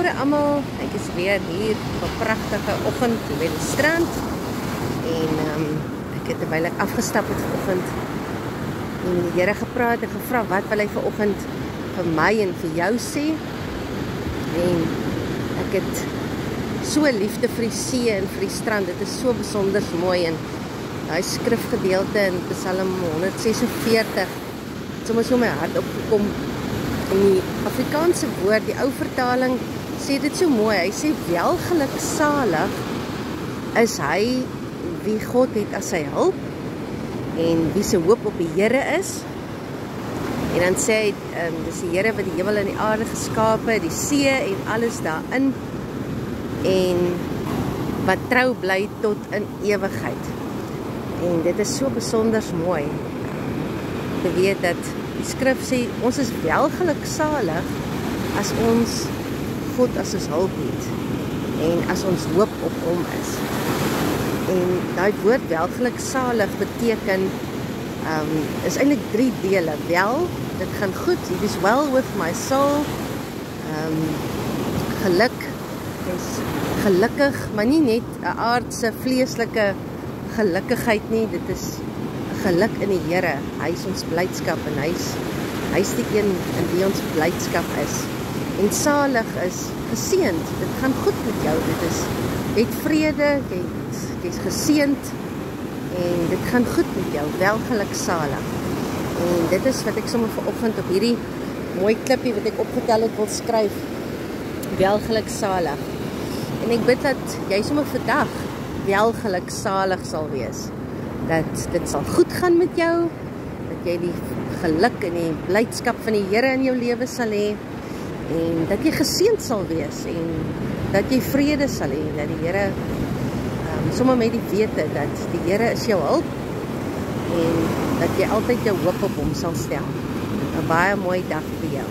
Goeiemôre almal, ek is weer hier op 'n pragtige oggend by die strand. En ek het terwyl ek afgestap het vanoggend en met die Here gepraat en gevra wat wil hy vanoggend vir my en vir jou sê. En ek het so liefde vir die see en vir die strand. Dit is so besonder mooi, en daai skrifgedeelte in Psalm 146 het sommer so my hart opgekom. En die Afrikaanse woord, die ou vertaling, sê dit so mooi. Hy sê, welgeluksalig is hy wie God het as sy hulp en wie se hoop op die Here is. En dan sê hy, dis die Here wat die hemel en die aarde geskape, die see en alles daarin, en wat trou bly tot in ewigheid. En dit is so besonder mooi te weet dat die skrif sê, ons is welgeluksalig as ons God as ons hulp het en as ons hoop op hom is. En daai woord welgeluksalig beteken, is eintlik 3 dele. Wel, dit gaan goed, it is well with my soul. Geluk, is gelukkig, maar nie net 'n aardse, vleeslike gelukkigheid nie, dit is geluk in die Here. Hy is ons blydskap en hy is die een in wie ons blydskap is. En salig is geseënd. Dit gaan goed met jou. Dit is, jy het vrede, jy is geseënd en dit gaan goed met jou. Welgeluksalig. En dit is wat ek sommer vanoggend op hierdie mooi klippie wat ek opgetel het wil skryf. Welgeluksalig. En ek bid dat jy sommer vandag welgeluksalig sal wees. Dat dit sal goed gaan met jou, dat jy die geluk en die blydskap van die Here in jou lewe sal hê, en dat jy geseënd sal wees, en dat jy vrede sal hê, dat die Here, sommer met die wete, dat die Here is jou hulp, en dat jy altyd jou hoop op hom sal stel. 'n baie mooi dag vir jou.